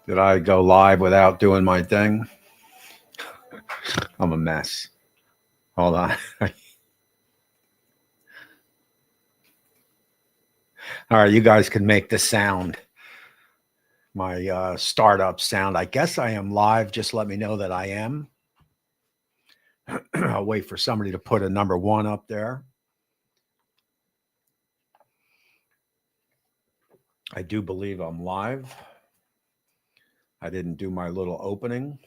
Did I go live without doing my thing? I'm a mess. Hold on. All right, you guys can make the sound, my startup sound. I guess I am live. Just let me know that I am. I'll wait for somebody to put a number one up there. I do believe I'm live. I didn't do my little opening.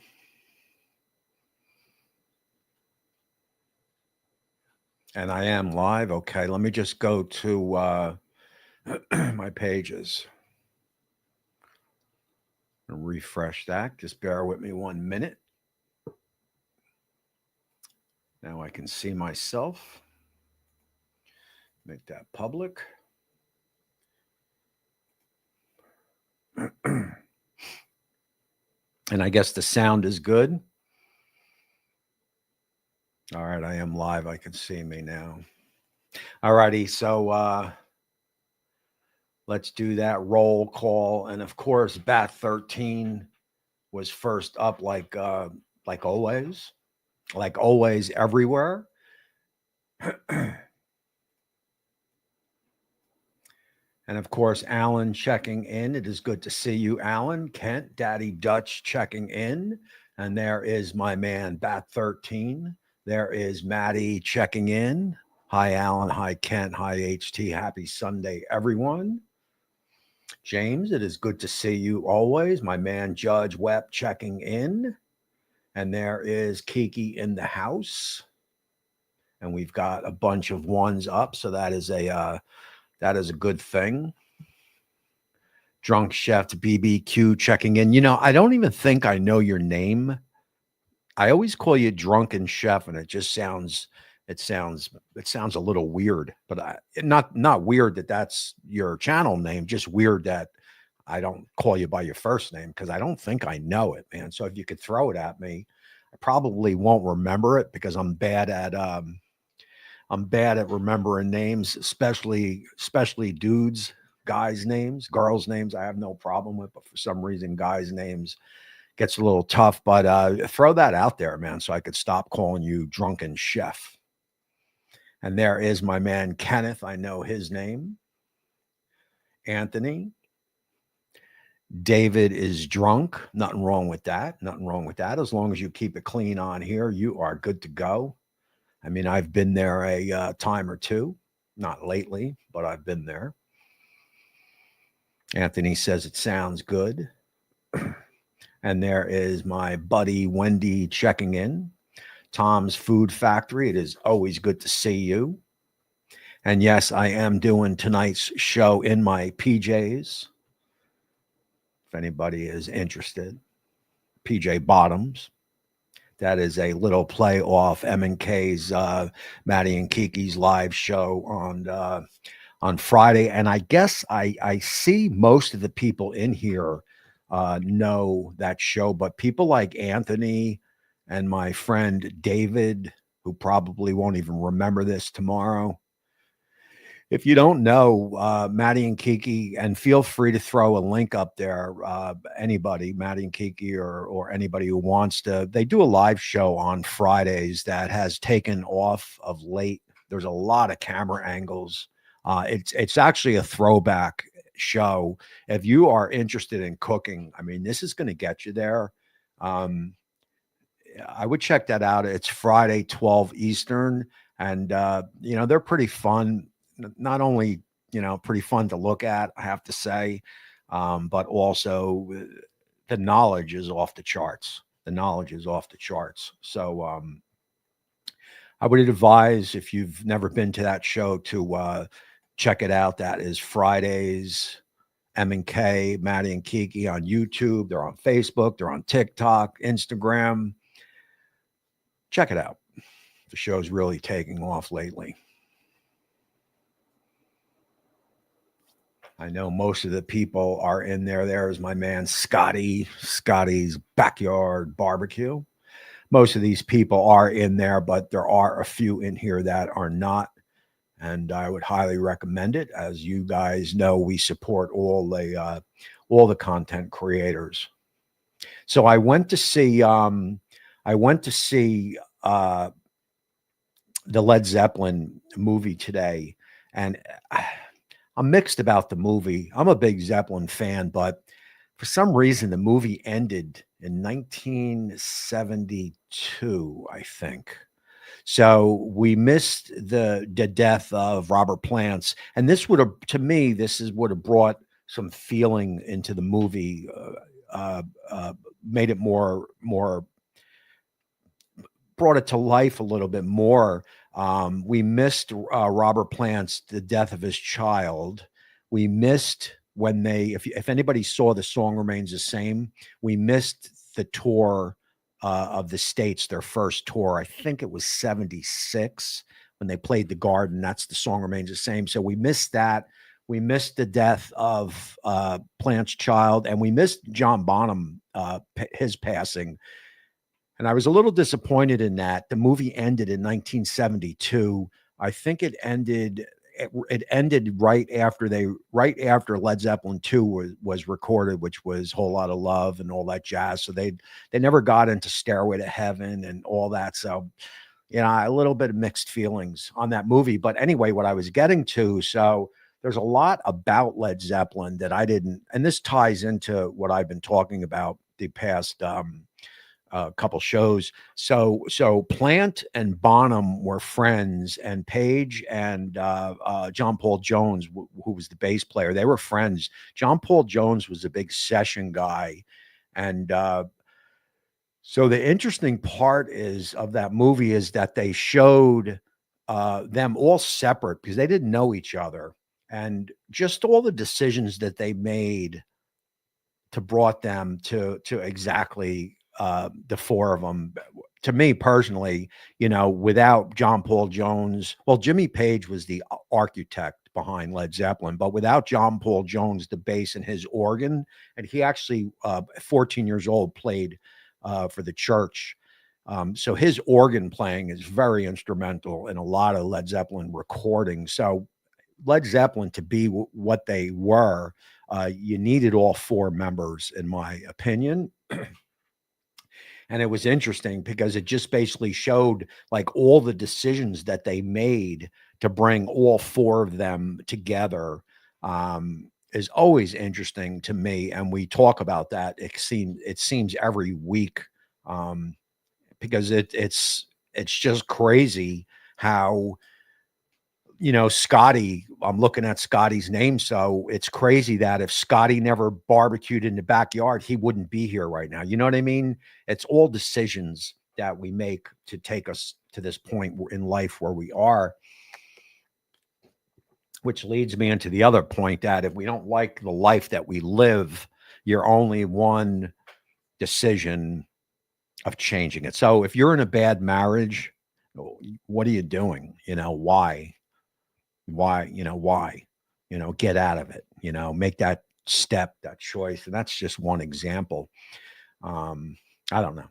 And I am live. Okay, let me just go to my pages and refresh that. Just bear with me 1 minute. Now I can see myself. Make that public. And I guess the sound is good. All right, I am live. I can see me now. All righty, so let's do that roll call. And of course, Bat 13 was first up, like always, everywhere. And of course, Alan checking in. It is good to see you, Alan. Kent, Daddy Dutch checking in. And there is my man, Bat 13. There is Maddie checking in. Hi, Alan. Hi, Kent. Hi, HT. Happy Sunday, everyone. James, it is good to see you always. My man, Judge Webb checking in. And there is Kiki in the house. And we've got a bunch of ones up. So that is a good thing. Drunk Chef BBQ checking in. You know, I don't even think I know your name. I always call you Drunken Chef, and it just sounds a little weird. But not weird that that's your channel name. Just weird that I don't call you by your first name because I don't think I know it, man. So if you could throw it at me, I probably won't remember it because I'm bad at remembering names, especially dudes, guys' names, girls' names. I have no problem with, but for some reason, guys' names gets a little tough. But throw that out there, man, so I could stop calling you Drunken Chef. And there is my man Kenneth. I know his name. Anthony. David is drunk. Nothing wrong with that. Nothing wrong with that. As long as you keep it clean on here, you are good to go. I mean, I've been there a time or two, not lately, but I've been there. Anthony says it sounds good. And there is my buddy Wendy checking in. Tom's Food Factory. It is always good to see you. And yes, I am doing tonight's show in my PJs. If anybody is interested, PJ Bottoms. That is a little play off M&K's Maddie and Kiki's live show on Friday. And I guess I see most of the people in here know that show, but people like Anthony and my friend David, who probably won't even remember this tomorrow. If you don't know Maddie and Kiki, and feel free to throw a link up there, anybody, Maddie and Kiki, or anybody who wants to, they do a live show on Fridays that has taken off of late. There's a lot of camera angles. It's actually a throwback show. If you are interested in cooking, I mean, this is going to get you there. I would check that out. It's Friday, 12 Eastern, and they're pretty fun. Not only pretty fun to look at, I have to say, but also the knowledge is off the charts. So I would advise, if you've never been to that show, to check it out. That is Fridays, M&K, Maddie and Kiki on YouTube. They're on Facebook. They're on TikTok, Instagram. Check it out. The show's really taking off lately. I know most of the people are in there. There's my man Scotty's Backyard Barbecue. Most of these people are in there, but there are a few in here that are not. And I would highly recommend it. As you guys know, we support all the content creators. So I went to see the Led Zeppelin movie today, and I'm mixed about the movie. I'm a big Zeppelin fan, but for some reason the movie ended in 1972, I think. So we missed the death of Robert Plant's, and this would have, to me, would have brought some feeling into the movie, made it more brought it to life a little bit more. We missed Robert Plant's the death of his child. We missed when if anybody saw The Song Remains the Same, we missed the tour of the States, their first tour. I think it was 76 when they played the Garden. That's The Song Remains the Same. So we missed that. We missed the death of Plant's child, and we missed John Bonham, his passing. And I was a little disappointed in that. The movie ended in 1972. I think it ended right after Led Zeppelin 2 was recorded, which was Whole Lot of Love and all that jazz. So they never got into Stairway to Heaven and all that. So, a little bit of mixed feelings on that movie. But anyway, what I was getting to, so there's a lot about Led Zeppelin that I didn't, and this ties into what I've been talking about the past couple shows. So Plant and Bonham were friends, and Page and John Paul Jones, who was the bass player, they were friends. John Paul Jones was a big session guy, and so the interesting part of that movie is that they showed them all separate because they didn't know each other, and just all the decisions that they made to brought them to exactly the four of them. To me personally, without John Paul Jones, well, Jimmy Page was the architect behind Led Zeppelin, but without John Paul Jones, the bass and his organ, and he actually, 14 years old, played for the church. So his organ playing is very instrumental in a lot of Led Zeppelin recordings. So Led Zeppelin, to be what they were, you needed all four members, in my opinion. And it was interesting because it just basically showed like all the decisions that they made to bring all four of them together, is always interesting to me. And we talk about that. It seems every week, because it's just crazy how, Scotty, I'm looking at Scotty's name. So it's crazy that if Scotty never barbecued in the backyard, he wouldn't be here right now. You know what I mean? It's all decisions that we make to take us to this point in life where we are, which leads me into the other point that if we don't like the life that we live, you're only one decision of changing it. So if you're in a bad marriage, what are you doing? Why? Why, get out of it, make that step, that choice. And that's just one example. I don't know.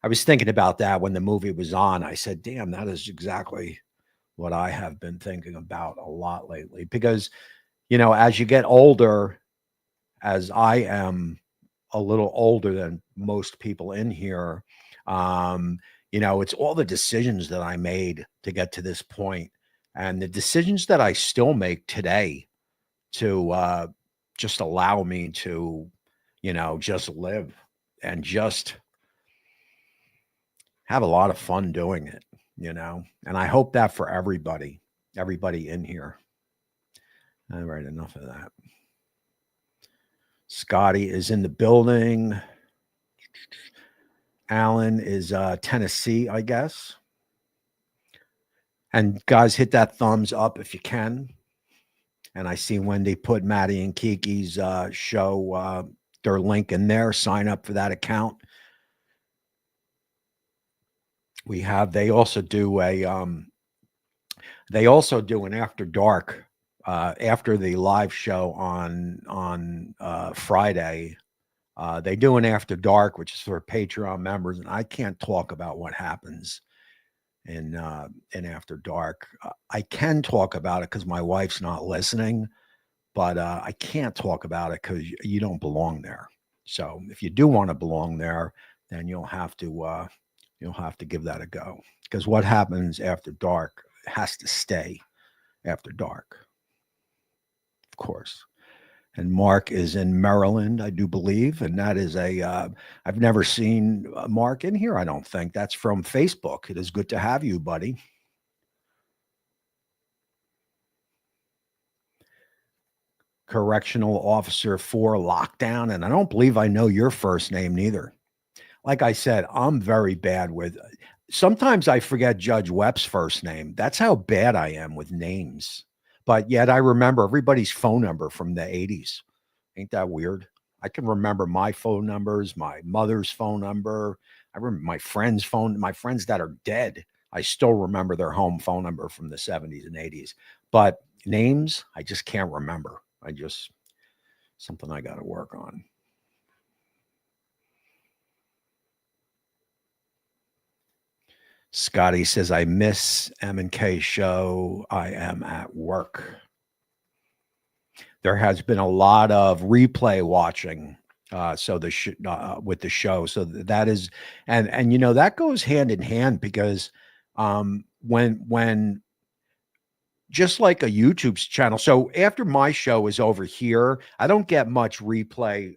I was thinking about that when the movie was on. I said, damn, that is exactly what I have been thinking about a lot lately, because, as you get older, as I am a little older than most people in here, it's all the decisions that I made to get to this point, and the decisions that I still make today to just allow me to, just live and just have a lot of fun doing it, and I hope that for everybody in here. All right, enough of that. Scotty is in the building. Alan is Tennessee, I guess. And guys, hit that thumbs up if you can. And I see Wendy put Maddie and Kiki's show, their link in there. Sign up for that account. They also do an after dark, after the live show on Friday. They do an after dark, which is for Patreon members, and I can't talk about what happens in after dark. I can talk about it because my wife's not listening, but I can't talk about it because you don't belong there. So if you do want to belong there, then you'll have to give that a go, because what happens after dark has to stay after dark, of course. And Mark is in Maryland, I do believe, and that is I've never seen Mark in here. I don't think that's from Facebook. It is good to have you, buddy. Correctional Officer for Lockdown, and I don't believe I know your first name neither. Like I said, I'm very bad with. Sometimes I forget Judge Wepp's first name. That's how bad I am with names. But yet I remember everybody's phone number from the 80s. Ain't that weird? I can remember my phone numbers, my mother's phone number. I remember my friends that are dead. I still remember their home phone number from the 70s and 80s. But names, I just can't remember. Something I got to work on. Scotty says, I miss M&K show. I am at work. There has been a lot of replay watching. With the show. So that is, and that goes hand in hand, because when just like a YouTube's channel. So after my show is over here, I don't get much replay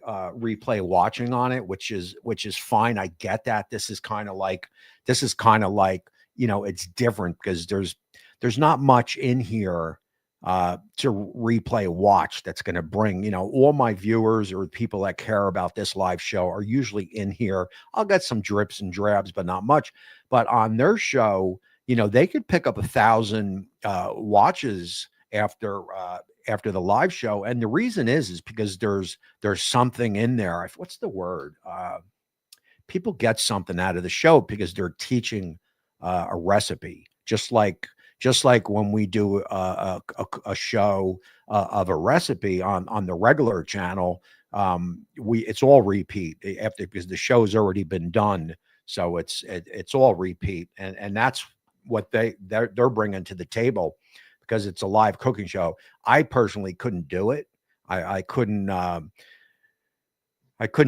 watching on it, which is fine. I get that. This is kind of like it's different because there's not much in here to replay watch that's going to bring, all my viewers or people that care about this live show are usually in here. I'll get some drips and drabs, but not much. But on their show, they could pick up 1,000 watches after the live show, and the reason is because there's something in there. What's the word? People get something out of the show because they're teaching a recipe, just like when we do a show of a recipe on the regular channel. It's all repeat after, because the show's already been done, so it's all repeat, and that's what they're bringing to the table, because it's a live cooking show. I personally couldn't do it. I couldn't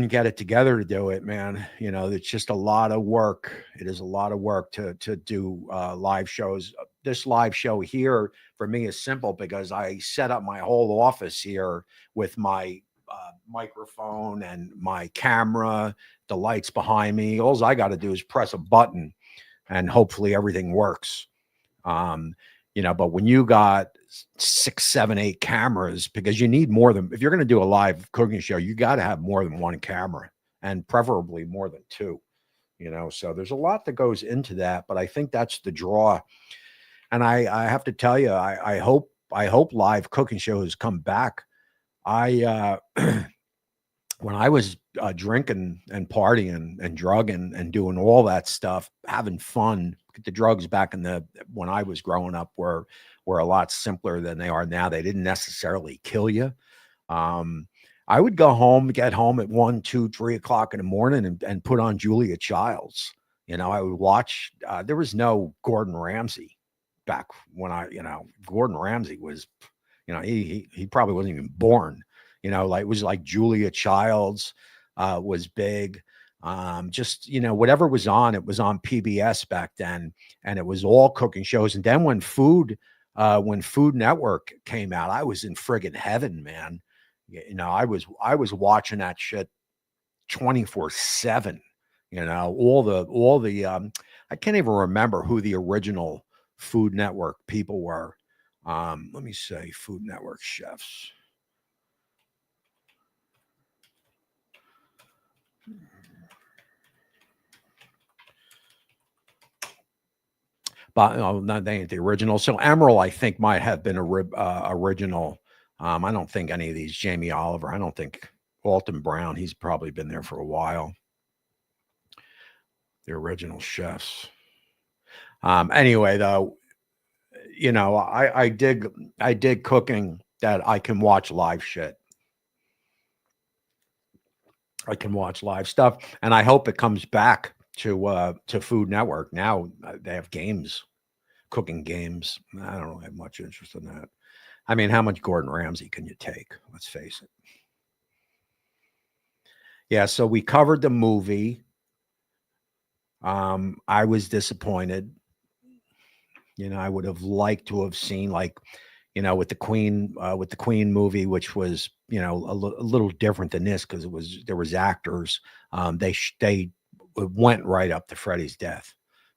get it together to do it, man. It's just a lot of work. It is a lot of work to do live shows. This live show here for me is simple, because I set up my whole office here with my microphone and my camera, the lights behind me. All I got to do is press a button, and hopefully everything works. But when you got 6, 7, 8 cameras, because you need more than, if you're going to do a live cooking show, you got to have more than one camera, and preferably more than 2, so there's a lot that goes into that, but I think that's the draw. And I have to tell you, I hope live cooking shows come back. When I was drinking and partying and drugging and doing all that stuff, having fun, the drugs back when I was growing up were a lot simpler than they are now. They didn't necessarily kill you. I would get home at 1, 2, 3 o'clock in the morning and put on Julia Childs. I would watch. There was no Gordon Ramsay back when Gordon Ramsay was, he probably wasn't even born. It was like Julia Childs was big. Just, whatever was on, it was on PBS back then, and it was all cooking shows. And then when Food Network came out, I was in friggin' heaven, man. I was watching that shit 24/7. All the I can't even remember who the original Food Network people were. Let me say Food Network chefs. But no, they ain't the original. So Emerald, I think, might have been original. I don't think any of these, Jamie Oliver. I don't think Alton Brown. He's probably been there for a while. The original chefs. Anyway, though, I dig cooking that I can watch live shit. I can watch live stuff, and I hope it comes back to Food Network. Now they have games, cooking games. I don't have much interest in that. I mean, how much Gordon Ramsay can you take? Let's face it. Yeah, so we covered the movie. I was disappointed. I would have liked to have seen, like, with the Queen movie, which was, a little different than this because there was actors. They went right up to Freddie's death,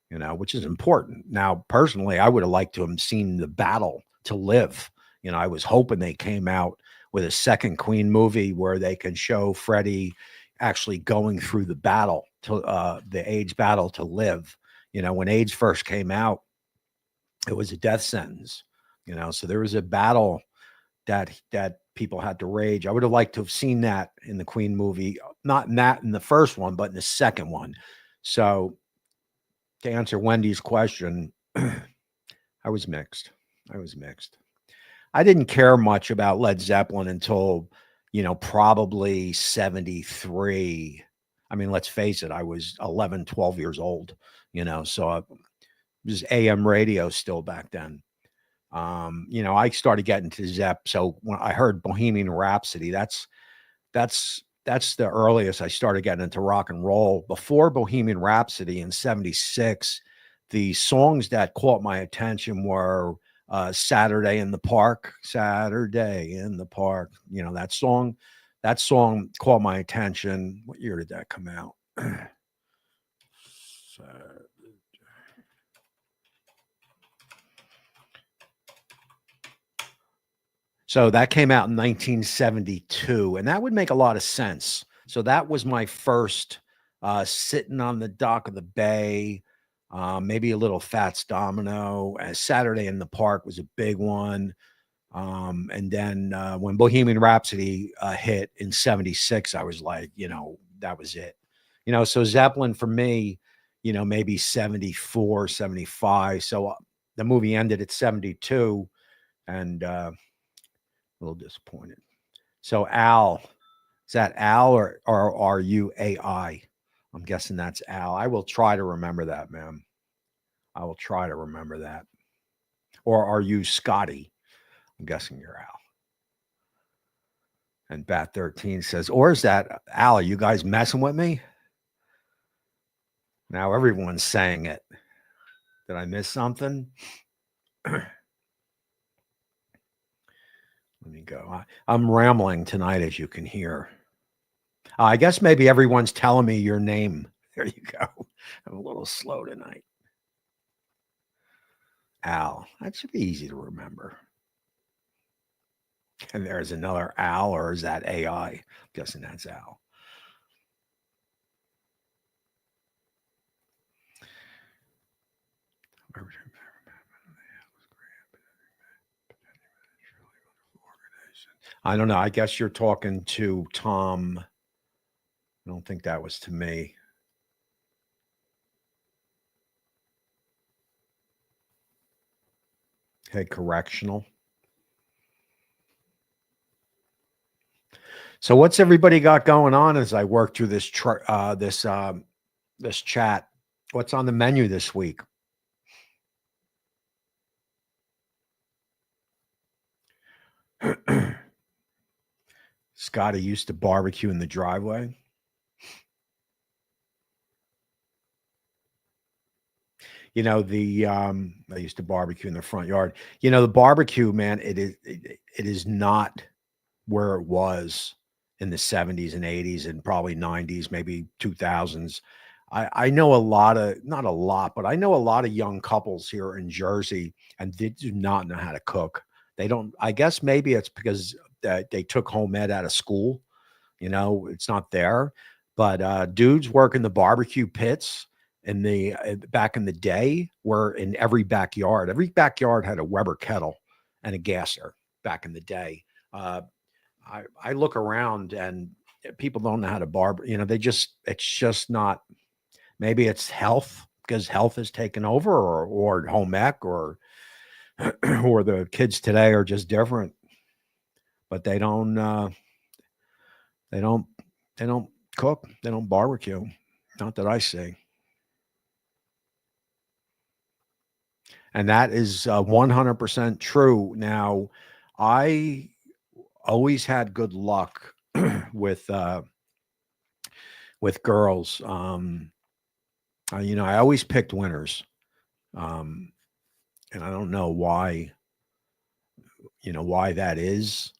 which is important. Now, personally, I would have liked to have seen the battle to live. I was hoping they came out with a second Queen movie where they can show Freddie actually going through the battle to the AIDS battle to live. When AIDS first came out, it was a death sentence. So there was a battle that people had to rage. I would have liked to have seen that in the Queen movie, not in the first one, but in the second one. So to answer Wendy's question, I was mixed. I was mixed. I didn't care much about Led Zeppelin until, probably 73. I mean, let's face it, I was 11, 12 years old, so it was AM radio still back then. I started getting to Zepp. So when I heard Bohemian Rhapsody, that's the earliest I started getting into rock and roll. Before Bohemian Rhapsody in 76, the songs that caught my attention were Saturday in the Park, Saturday in the Park. That song caught my attention. What year did that come out? So, So that came out in 1972, and that would make a lot of sense. So that was my first sitting on the dock of the bay, maybe a little Fats Domino. Saturday in the Park was a big one. And then when Bohemian Rhapsody hit in 76, I was like, that was it. So Zeppelin for me, maybe 74, 75. So the movie ended at 72, and a little disappointed. So Al, is that Al or are you AI? I'm guessing that's Al. I will try to remember that, man. I will try to remember that. Or are you Scotty? I'm guessing you're Al. And Bat 13 says, or is that Al? Are you guys messing with me? Now everyone's saying it. Did I miss something? Let me go. I'm rambling tonight, as you can hear. I guess maybe everyone's telling me your name. There you go. I'm a little slow tonight. Al. That should be easy to remember. And there's another Al, or is that AI? I'm guessing that's Al. I don't know. I guess you're talking to Tom. I don't think that was to me. Okay, correctional. So what's everybody got going on as I work through this this chat? What's on the menu this week? Scotty used to barbecue in the driveway. I used to barbecue in the front yard. The barbecue, man, it is not where it was in the 70s and 80s and probably 90s, maybe 2000s. I know not a lot, but I know a lot of young couples here in Jersey, and they do not know how to cook. They don't, I guess maybe it's because they took home ed out of school. It's not there. But dudes working the barbecue pits in the back in the day were in every backyard. Every backyard had a Weber kettle and a gasser back in the day. I look around and people don't know how to barber. It's just not. Maybe it's health because health has taken over, or home ec, or or the kids today are just different. But they don't. They don't. They don't cook. They don't barbecue. Not that I see. And that is 100% true. Now, I always had good luck with with girls. I always picked winners. Um, and I don't know why that is,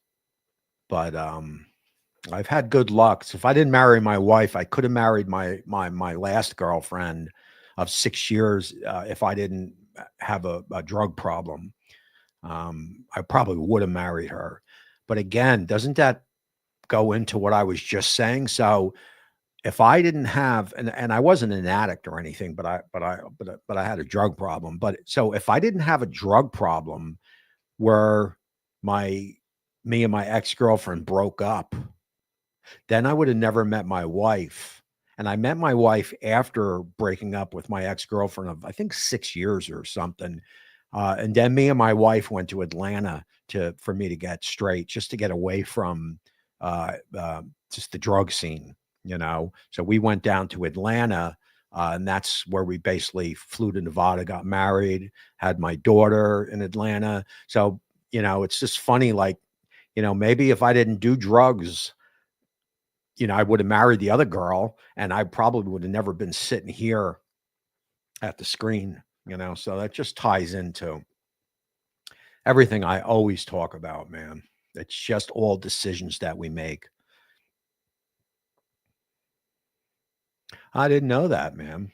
but I've had good luck. So if I didn't marry my wife, I could have married my last girlfriend of 6 years if I didn't have a drug problem. I probably would have married her. But again, doesn't that go into what I was just saying? So if I didn't have, and I wasn't an addict or anything, but I had a drug problem. But so if I didn't have a drug problem where my me and my ex-girlfriend broke up, then I would have never met my wife. And I met my wife after breaking up with my ex-girlfriend of I think 6 years or something. And then me and my wife went to Atlanta for me to get straight, just to get away from just the drug scene. So we went down to Atlanta, and that's where we basically flew to Nevada, got married, had my daughter in Atlanta. So it's just funny, like maybe if I didn't do drugs, I would have married the other girl, and I probably would have never been sitting here at the screen. So that just ties into everything I always talk about, man. It's just all decisions that we make. I didn't know that, man.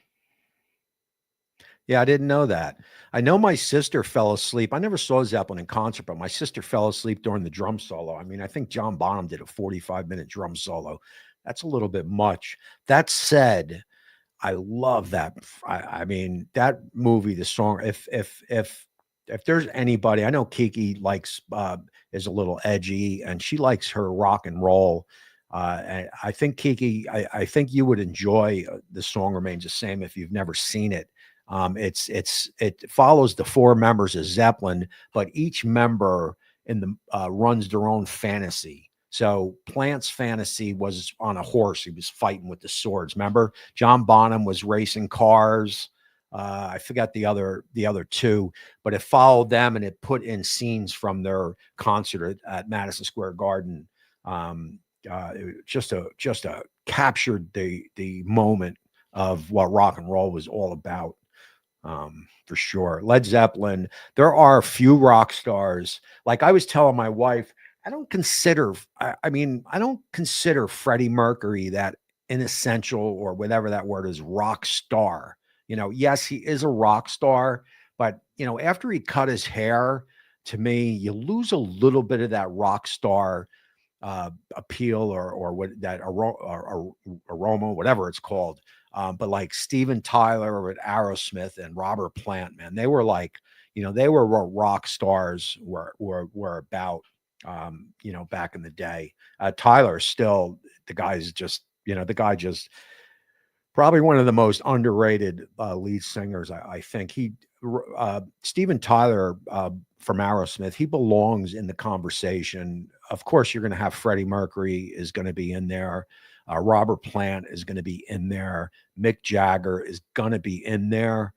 Yeah, I didn't know that. I know my sister fell asleep. I never saw Zeppelin in concert, but my sister fell asleep during the drum solo. I mean, I think John Bonham did a 45-minute drum solo. That's a little bit much. That said, I love that. I mean, that movie, the song. If there's anybody, I know Kiki likes is a little edgy, and she likes her rock and roll. And I think Kiki, I think you would enjoy the song remains the same if you've never seen it. It follows the four members of Zeppelin, but each member in the runs their own fantasy. So Plant's fantasy was on a horse. He was fighting with the swords. Remember, John Bonham was racing cars. I forgot the other two, but it followed them and it put in scenes from their concert at Madison Square Garden. Just a captured the moment of what rock and roll was all about. For sure. Led Zeppelin. There are a few rock stars. Like I was telling my wife, I don't consider Freddie Mercury that inessential or whatever that word is, rock star. Yes, he is a rock star, but after he cut his hair, to me, you lose a little bit of that rock star appeal or what that aroma, whatever it's called. But like Steven Tyler with Aerosmith and Robert Plant, man, they were like, they were what rock stars were about. Back in the day. Tyler still, the guy just probably one of the most underrated lead singers. I think Steven Tyler from Aerosmith, he belongs in the conversation. Of course, you're going to have Freddie Mercury is going to be in there. Robert Plant is going to be in there. Mick Jagger is going to be in there.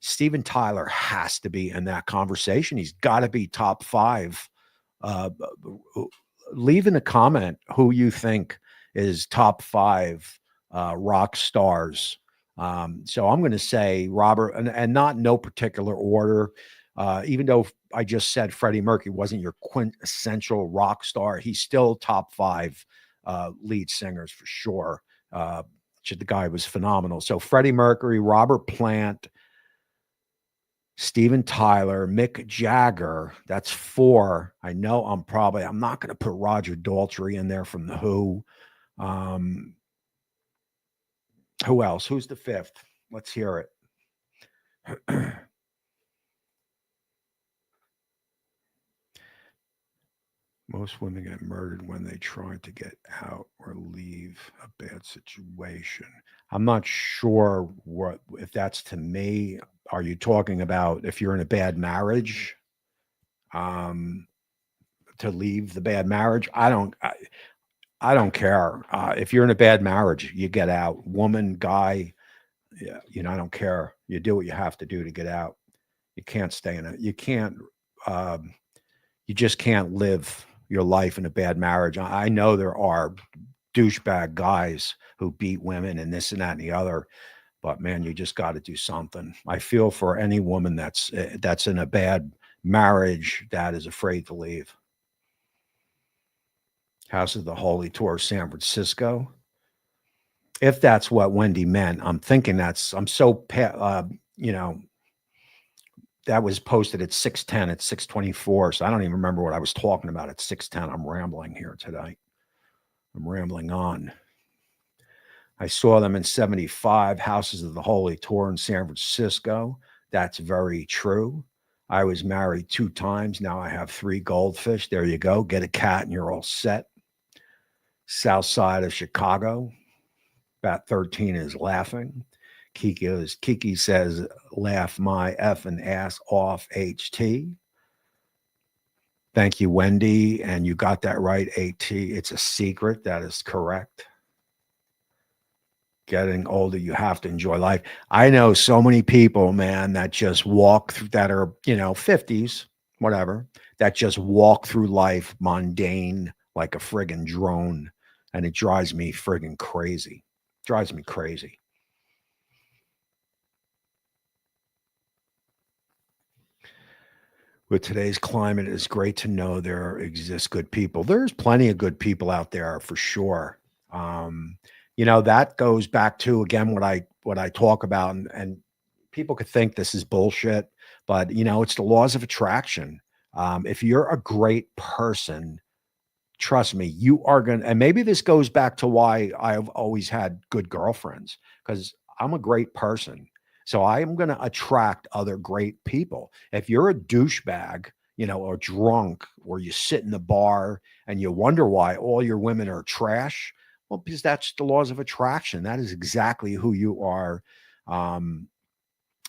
Steven Tyler has to be in that conversation. He's got to be top five. Leave in a comment who you think is top five rock stars. So I'm going to say Robert, and not no particular order. Even though I just said Freddie Mercury wasn't your quintessential rock star, he's still top five lead singers for sure. The guy was phenomenal. So Freddie Mercury, Robert Plant, Steven Tyler, Mick Jagger. That's four. I know I'm not going to put Roger Daltrey in there from The Who. Who else? Who's the fifth? Let's hear it. Most women get murdered when they try to get out or leave a bad situation. I'm not sure if that's to me. Are you talking about if you're in a bad marriage, to leave the bad marriage? I don't care. If you're in a bad marriage, you get out. Woman, guy, yeah, I don't care. You do what you have to do to get out. You can't stay in it. You can't. You just can't live your life in a bad marriage. I know there are douchebag guys who beat women and this and that and the other. But man, you just got to do something. I feel for any woman that's in a bad marriage that is afraid to leave. House of the Holy Tour, San Francisco. If that's what Wendy meant, I'm thinking I'm so, you know, that was posted at 6:10 at 6:24. So I don't even remember what I was talking about at 6:10. I'm rambling here today. I'm rambling on. I saw them in 75, Houses of the Holy Tour in San Francisco. That's very true. I was married 2 times. Now I have 3 goldfish. There you go. Get a cat and you're all set. South side of Chicago. About 13 is laughing. Kiki says, laugh my effing ass off, HT. Thank you, Wendy. And you got that right, AT. It's a secret. That is correct. Getting older, you have to enjoy life. I know so many people, man, that just walk through, that are, 50s, whatever, that just walk through life mundane like a friggin' drone. And it drives me friggin' crazy. Drives me crazy. With today's climate, it's great to know there exist good people. There's plenty of good people out there for sure. That goes back to again what I talk about, and people could think this is bullshit, but it's the laws of attraction. If you're a great person, trust me, you are gonna, and maybe this goes back to why I've always had good girlfriends, because I'm a great person. So I am gonna attract other great people. If you're a douchebag, or drunk, or you sit in the bar and you wonder why all your women are trash, well, because that's the laws of attraction. That is exactly who you are. Um,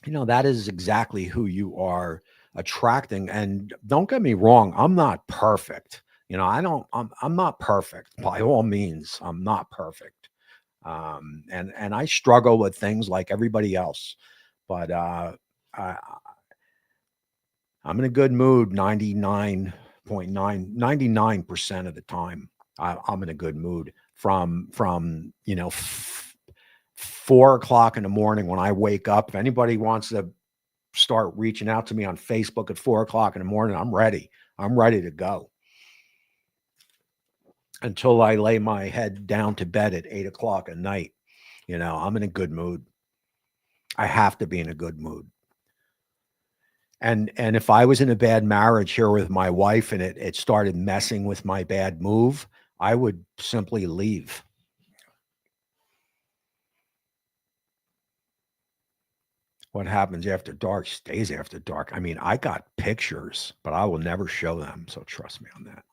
that is exactly who you are attracting. And don't get me wrong, I'm not perfect. I'm not perfect by all means. I'm not perfect. And I struggle with things like everybody else, but I, I'm in a good mood 99.99% of the time. I'm in a good mood from 4 o'clock in the morning when I wake up. If anybody wants to start reaching out to me on Facebook at 4 o'clock in the morning, I'm ready. I'm ready to go until I lay my head down to bed at 8 o'clock at night. I'm in a good mood. I have to be in a good mood. And if I was in a bad marriage here with my wife and it started messing with my bad move, I would simply leave. What happens after dark stays after dark. I mean, I got pictures, but I will never show them. So trust me on that.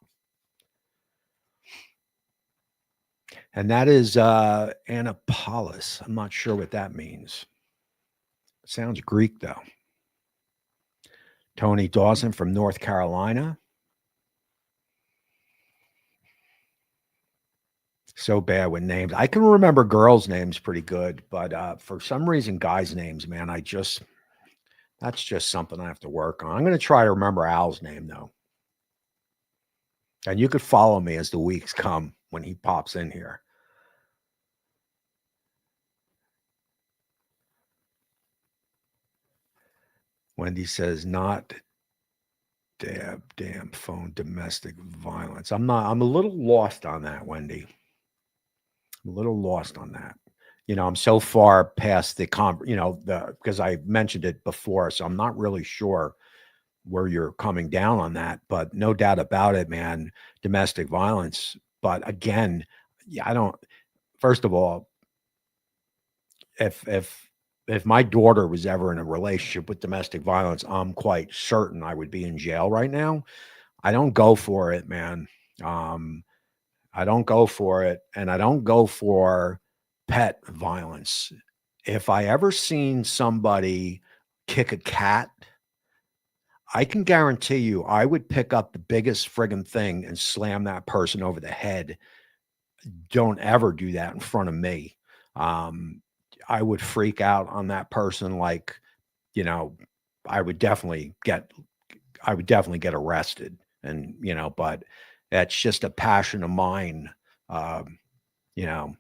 And that is Annapolis. I'm not sure what that means. Sounds Greek, though. Tony Dawson from North Carolina. So bad with names. I can remember girls' names pretty good, but for some reason, guys' names, man, that's just something I have to work on. I'm going to try to remember Al's name, though. And you could follow me as the weeks come when he pops in here. Wendy says, not damn phone domestic violence. I'm a little lost on that, Wendy. I'm a little lost on that. I'm so far past because I mentioned it before, so I'm not really sure where you're coming down on that, but no doubt about it, man, domestic violence. But again, yeah, first of all, if my daughter was ever in a relationship with domestic violence, I'm quite certain I would be in jail right now. I don't go for it, man. I don't go for it, and I don't go for pet violence. If I ever seen somebody kick a cat, I can guarantee you I would pick up the biggest friggin' thing and slam that person over the head. Don't ever do that in front of me. I would freak out on that person like, you know, I would definitely get arrested, and but that's just a passion of mine. you know,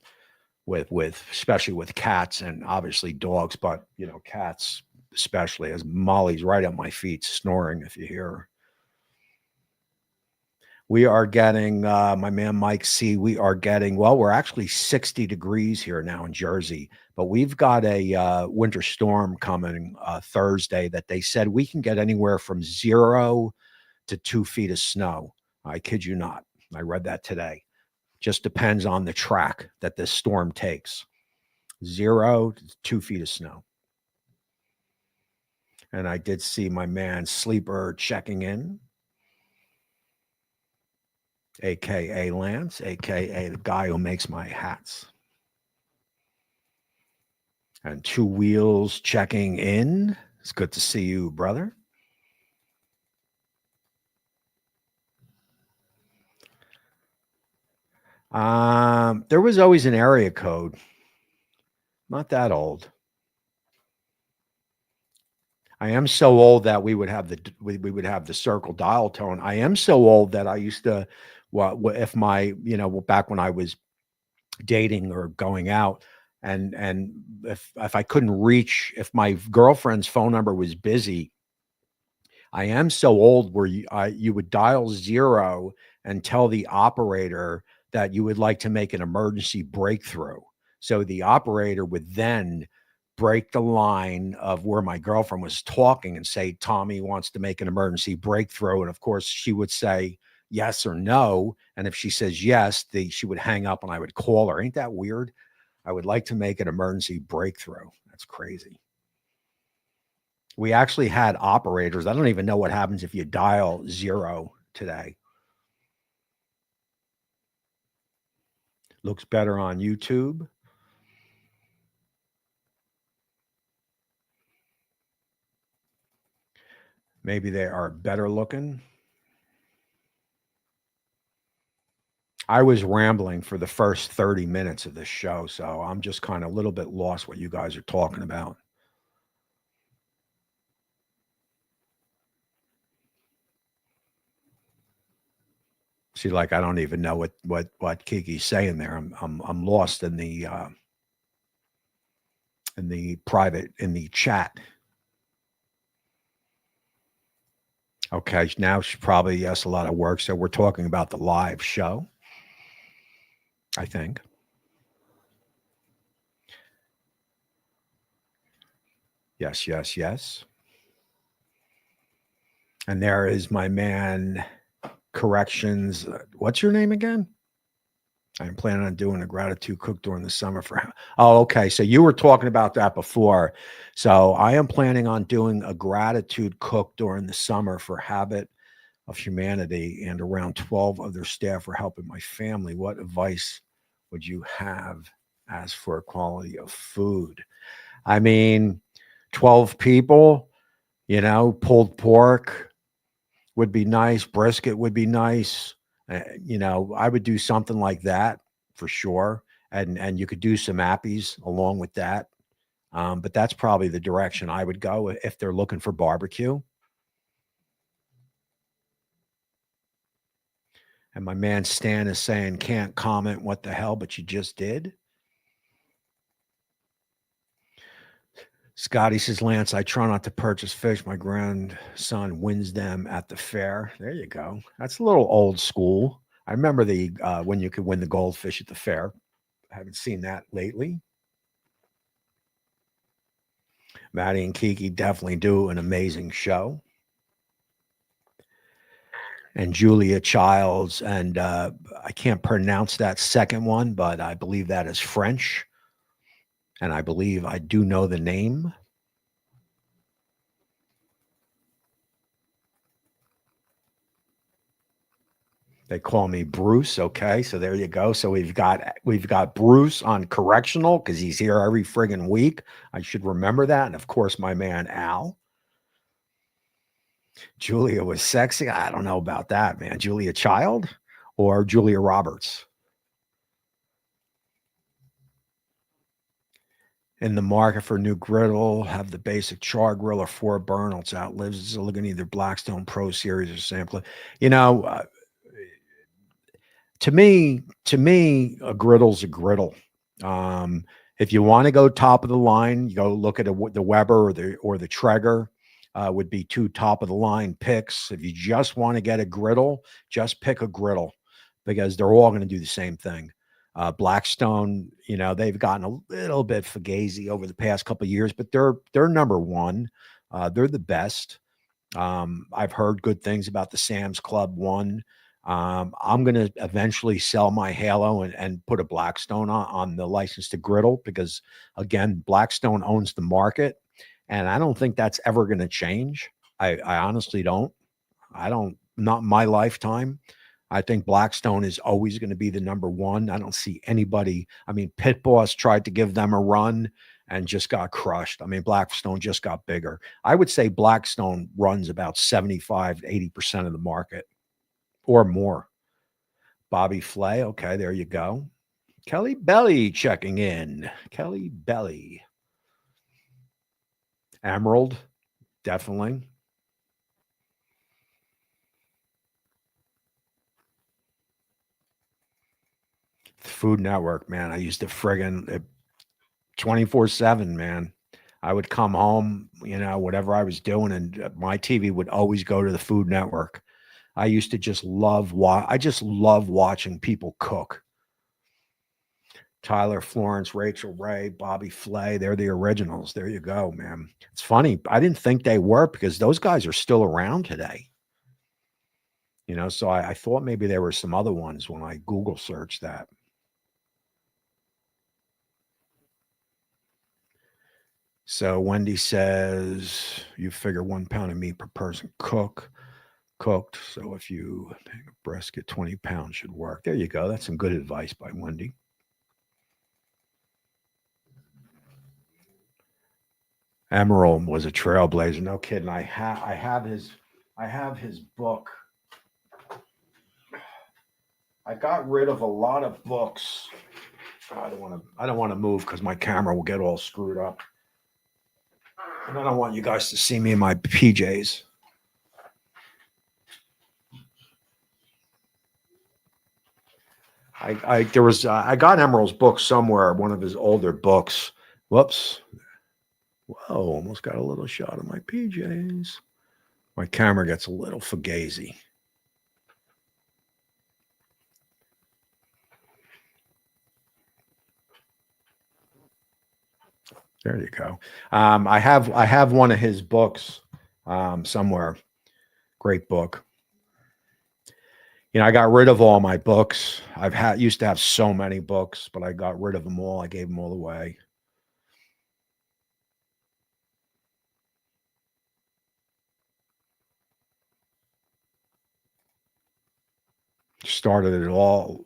with especially with cats and obviously dogs, but cats especially. As Molly's right at my feet snoring, if you hear her. We are getting, my man Mike C. We are getting, well, we're actually 60 degrees here now in Jersey, but we've got a winter storm coming Thursday that they said we can get anywhere from 0 to 2 feet of snow. I kid you not. I read that today. Just depends on the track that this storm takes. 0 to 2 feet of snow. And I did see my man Sleeper checking in, aka Lance, aka the guy who makes my hats. And Two Wheels checking in. It's good to see you, brother. There was always an area code. Not that old. I am so old that we would have the circle dial tone. I am so old that I used to, well, if my, back when I was dating or going out, and if I couldn't reach, if my girlfriend's phone number was busy, I am so old where you would dial 0 and tell the operator that you would like to make an emergency breakthrough. So the operator would then break the line of where my girlfriend was talking and say, Tommy wants to make an emergency breakthrough. And of course, she would say yes or no. And if she says yes, she would hang up and I would call her. Ain't that weird? I would like to make an emergency breakthrough. That's crazy. We actually had operators. I don't even know what happens if you dial 0 today. Looks better on YouTube. Maybe they are better looking. I was rambling for the first 30 minutes of this show, so I'm just kind of a little bit lost what you guys are talking about. See, like I don't even know what Kiki's saying there. I'm lost in the private, in the chat. Okay, now she probably yes, a lot of work. So we're talking about the live show, I think. Yes, yes, yes. And there is my man Corrections. What's your name again? I'm planning on doing a gratitude cook during the summer for. Oh, okay. So you were talking about that before. So I am planning on doing a gratitude cook during the summer for Habit of Humanity, and around 12 other staff are helping my family. What advice would you have as for quality of food? I mean, 12 people, pulled pork would be nice. Brisket would be nice. I would do something like that for sure. And you could do some appies along with that. But that's probably the direction I would go if they're looking for barbecue. And my man Stan is saying, can't comment what the hell, but you just did. Scotty says, Lance, I try not to purchase fish. My grandson wins them at the fair. There you go. That's a little old school. I remember the when you could win the goldfish at the fair. I haven't seen that lately. Maddie and Kiki definitely do an amazing show. And Julia Childs, and I can't pronounce that second one, but I believe that is French. And I believe I do know the name. They call me Bruce. Okay, so there you go. So we've got Bruce on correctional because he's here every friggin' week. I should remember that. And of course, my man Al. Julia was sexy. I don't know about that, man. Julia Child or Julia Roberts. In the market for a new griddle, have the basic char grill or 4 burn. It's outlives. It's looking either Blackstone Pro Series or Sampler. To me, a griddle's a griddle. Um, if you want to go top of the line, you go look at the Weber or the Traeger. Would be two top of the line picks. If you just want to get a griddle, just pick a griddle because they're all going to do the same thing. Blackstone, they've gotten a little bit fugazi over the past couple of years, but they're number one. They're the best. I've heard good things about the Sam's Club one. I'm going to eventually sell my Halo and put a Blackstone on the license to griddle because, again, Blackstone owns the market. And I don't think that's ever going to change. I honestly don't. Not my lifetime. I think Blackstone is always going to be the number one. I don't see anybody. I mean, Pit Boss tried to give them a run and just got crushed. I mean, Blackstone just got bigger. I would say Blackstone runs about 75 to 80% of the market or more. Bobby Flay. Okay, there you go. Kelly Belly checking in. Kelly Belly. Emerald, definitely. Food Network, man. I used to friggin' 24/7, man. I would come home, whatever I was doing, and my TV would always go to the Food Network. I used to just I just love watching people cook. Tyler Florence, Rachel Ray, Bobby Flay, they're the originals. There you go, man. It's funny. I didn't think they were because those guys are still around today. So I thought maybe there were some other ones when I Google searched that. So Wendy says you figure 1 pound of meat per person cooked. So if you make a brisket, 20 pounds should work. There you go. That's some good advice by Wendy. Emerald was a trailblazer. No kidding. I have his book. I got rid of a lot of books. I don't want to move because my camera will get all screwed up. And I don't want you guys to see me in my PJs. I got Emerald's book somewhere, one of his older books. Whoops. Whoa, almost got a little shot of my PJs. My camera gets a little fugazi. There you go. I have one of his books somewhere. Great book. I got rid of all my books. Used to have so many books, but I got rid of them all. I gave them all away. Started it all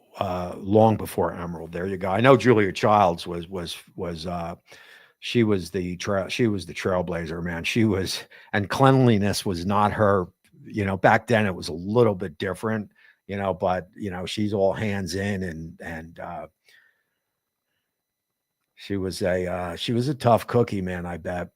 long before Emerald. There you go. I know Julia Childs was she was the trailblazer, man. She was, and cleanliness was not her. Back then it was a little bit different. But she's all hands in, and she was a tough cookie, man. I bet.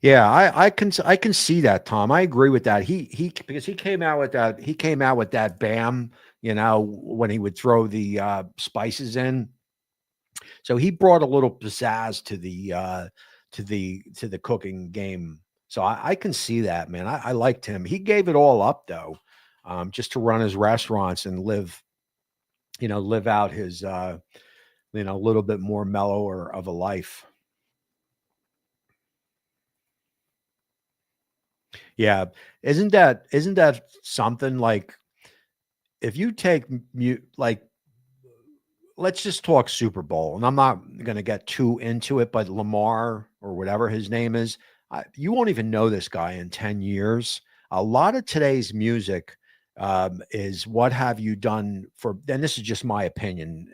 Yeah, I can see that, Tom. I agree with that. He because he came out with that bam, when he would throw the spices in. So he brought a little pizzazz to the cooking game. So I can see that, man. I liked him. He gave it all up though, just to run his restaurants and live out his a little bit more mellower of a life. Yeah. Isn't that something like if you take like let's just talk Super Bowl, and I'm not going to get too into it, but Lamar or whatever his name is, you won't even know this guy in 10 years. A lot of today's music is what have you done for, and this is just my opinion.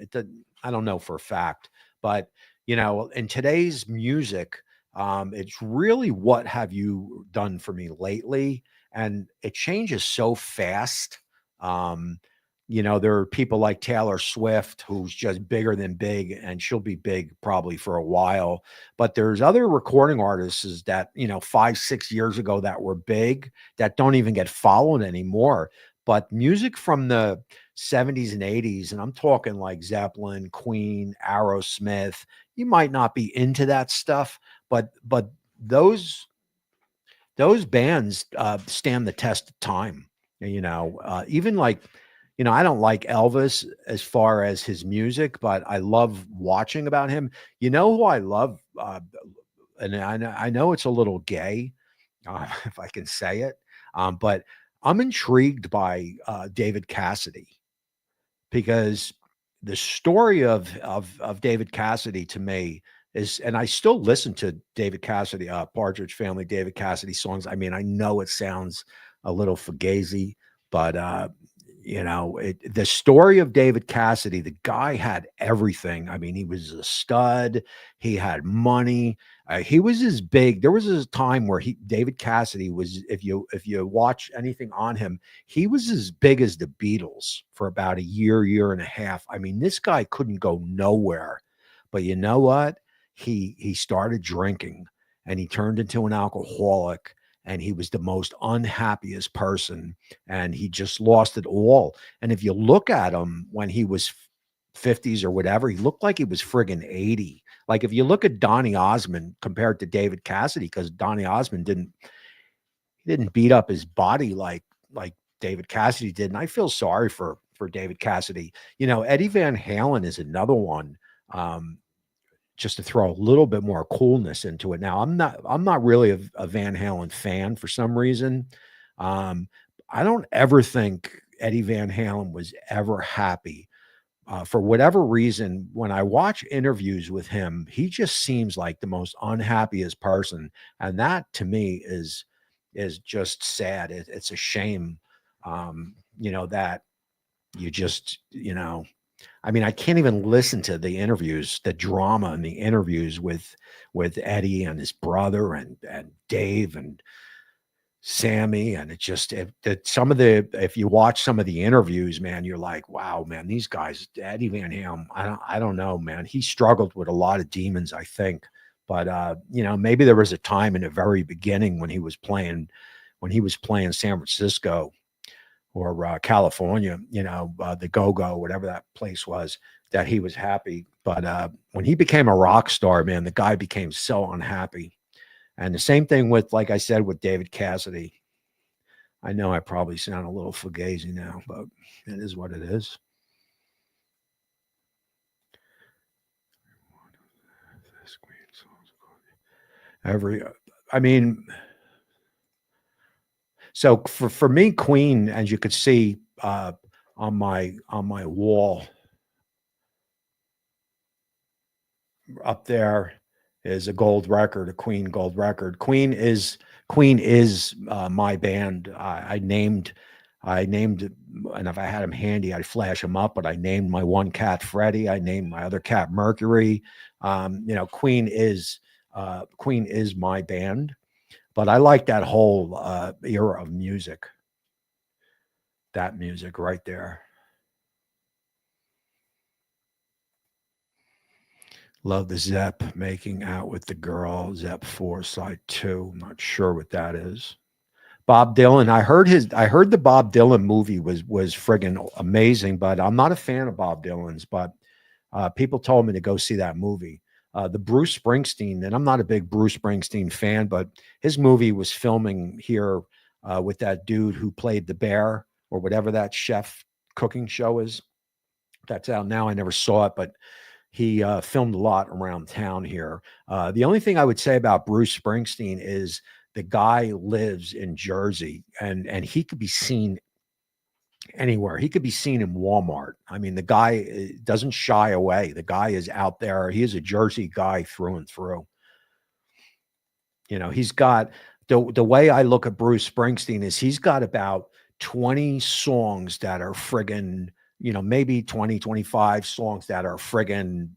I don't know for a fact, but in today's music, it's really what have you done for me lately, and it changes so fast. there are people like Taylor Swift, who's just bigger than big, and she'll be big probably for a while. But there's other recording artists that, 5, 6 years ago that were big that don't even get followed anymore. But music from the 70s and 80s, and I'm talking like Zeppelin, Queen, Aerosmith, you might not be into that stuff, but those bands stand the test of time. Even like, I don't like Elvis as far as his music, but I love watching about him. You know who I love, and I know it's a little gay, if I can say it, but I'm intrigued by David Cassidy, because the story of David Cassidy to me is, and I still listen to David Cassidy, Partridge Family, David Cassidy songs. I mean, I know it sounds a little fugazi, but the story of David Cassidy, the guy had everything. I mean, he was a stud. He had money. He was as big. There was a time where David Cassidy was, if you watch anything on him, he was as big as the Beatles for about a year and a half. I mean, this guy couldn't go nowhere. But you know what? He started drinking, and he turned into an alcoholic, and he was the most unhappiest person, and he just lost it all. And if you look at him when he was 50s or whatever, he looked like he was friggin' 80. Like if you look at Donny Osmond compared to David Cassidy, because Donny Osmond didn't beat up his body like David Cassidy did. And I feel sorry for David Cassidy. Eddie Van Halen is another one. Just to throw a little bit more coolness into it. Now, I'm not really a Van Halen fan for some reason. I don't ever think Eddie Van Halen was ever happy. For whatever reason, when I watch interviews with him, he just seems like the most unhappiest person. And that to me is just sad. It's a shame, that you just, I mean, I can't even listen to the interviews, the drama and the interviews with Eddie and his brother and Dave and Sammy. And it just, if you watch some of the interviews, man, you're like, wow, man, these guys, Eddie Van Halen, I don't know, man. He struggled with a lot of demons, I think. But maybe there was a time in the very beginning when he was playing San Francisco or California, the Go-Go, whatever that place was, that he was happy. But when he became a rock star, man, the guy became so unhappy. And the same thing with, like I said, with David Cassidy. I know I probably sound a little fugazi now, but it is what it is. I mean, so for me, Queen, as you could see on my wall up there, is a gold record, a Queen gold record. Queen is my band. I named, and if I had him handy, I'd flash him up. But I named my one cat Freddie. I named my other cat Mercury. Queen is my band. But I like that whole era of music. That music right there. Love the Zepp making out with the girl. Zepp 4 side 2. I'm not sure what that is. Bob Dylan. I heard the Bob Dylan movie was friggin' amazing, but I'm not a fan of Bob Dylan's. But people told me to go see that movie. The Bruce Springsteen, and I'm not a big Bruce Springsteen fan, but his movie was filming here with that dude who played the bear or whatever that chef cooking show is. That's out now. I never saw it, but he filmed a lot around town here. The only thing I would say about Bruce Springsteen is the guy lives in Jersey, and he could be seen anywhere. He could be seen in Walmart. I mean, the guy doesn't shy away. The guy is out there. He is a Jersey guy through and through. He's got the way I look at Bruce Springsteen is he's got about 20 songs that are friggin', maybe 20, 25 songs that are friggin',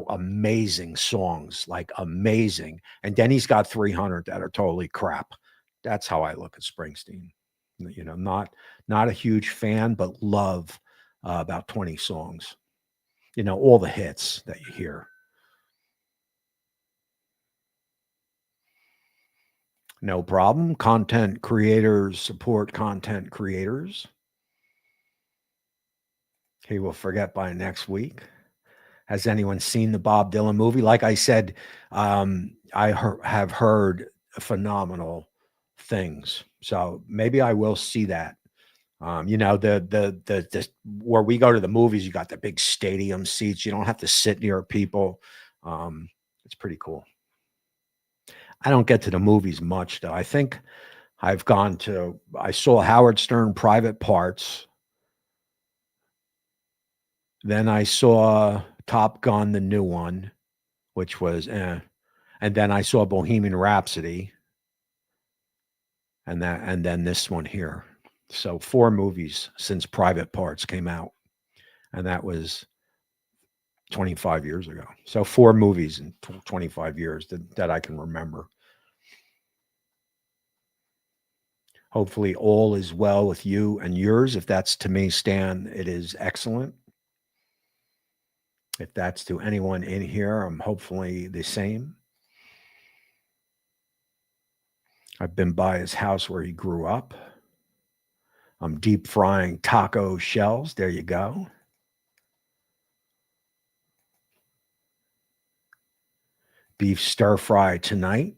amazing songs, like amazing. And then he's got 300 that are totally crap. That's how I look at Springsteen. Not a huge fan, but love about 20 songs. You know, all the hits that you hear. No problem. Content creators support content creators. He will forget by next week. Has anyone seen the Bob Dylan movie? Like I said, I have heard phenomenal things. So maybe I will see that. You know, the where we go to the movies, you got the big stadium seats. You don't have to sit near people. It's pretty cool. I don't get to the movies much though. I think I saw Howard Stern Private Parts. Then I saw Top Gun, the new one, which was and then I saw Bohemian Rhapsody, and then this one here. So 4 movies since Private Parts came out, and that was 25 years ago. So 4 movies in 25 years that I can remember. Hopefully all is well with you and yours. If that's to me, Stan, it is excellent. If that's to anyone in here, I'm hopefully the same. I've been by his house where he grew up. I'm deep frying taco shells. There you go. Beef stir fry tonight.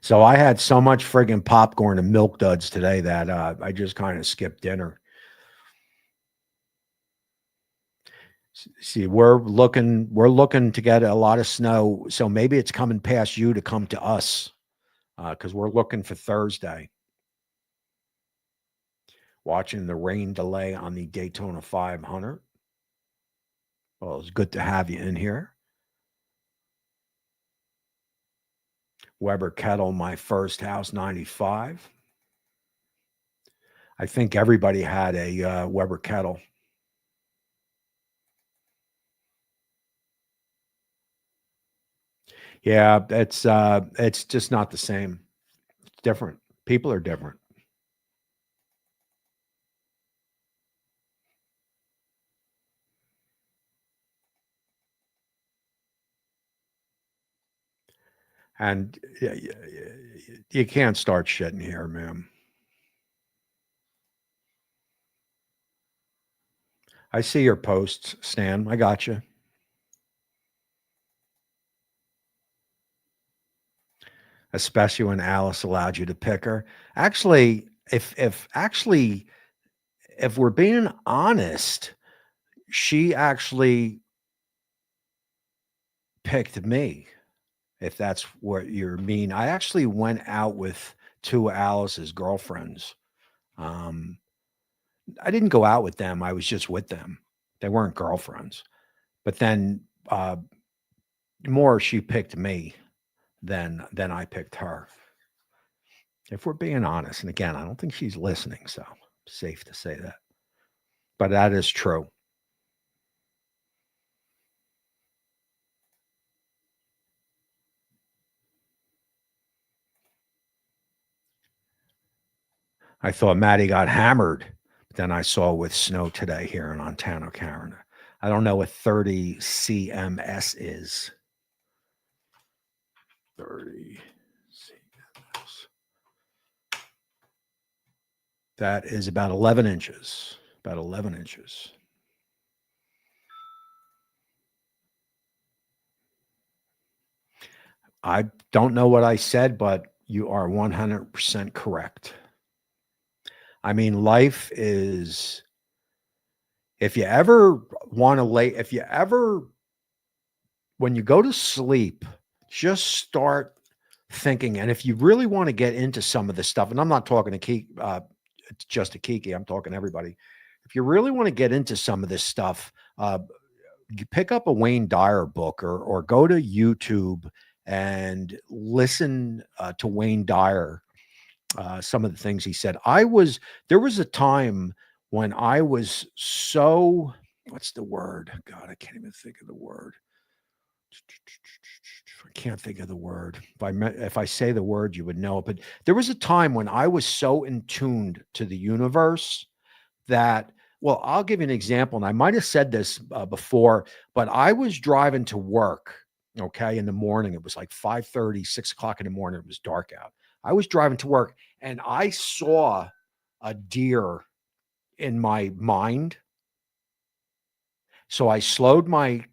So I had so much friggin' popcorn and milk duds today that I just kind of skipped dinner. See, we're looking to get a lot of snow, so maybe it's coming past you to come to us because we're looking for Thursday. Watching the rain delay on the Daytona 500. Well, it's good to have you in here. Weber Kettle, my first house, 95. I think everybody had a Weber Kettle. Yeah, it's just not the same. It's different. People are different. And you can't start shitting here, man. I see your posts, Stan. I got you. Especially when Alice allowed you to pick her. Actually, if we're being honest, she actually picked me. If that's what you mean, I actually went out with 2 of Alice's girlfriends. Um, I didn't go out with them. I was just with them. They weren't girlfriends. But then more she picked me than I picked her. If we're being honest, and again, I don't think she's listening, so safe to say that. But that is true. I thought Maddie got hammered. But then I saw with snow today here in Ontario, Canada. I don't know what 30 CMS is. 30 CMS. That is about 11 inches. About 11 inches. I don't know what I said, but you are 100% correct. I mean, life is, if you ever want to when you go to sleep, just start thinking. And if you really want to get into some of this stuff, and I'm not talking to just to Kiki, I'm talking to everybody. If you really want to get into some of this stuff, you pick up a Wayne Dyer book or go to YouTube and listen to Wayne Dyer. Some of the things he said. There was a time when I was so, what's the word? God, I can't even think of the word. I can't think of the word. If I say the word, you would know it. But there was a time when I was so in tuned to the universe that Well, I'll give you an example, and I might have said this before, but I was driving to work, okay, in the morning. It was like 5:30, 6 o'clock in the morning. It was dark out. I was driving to work, and I saw a deer in my mind. So I slowed my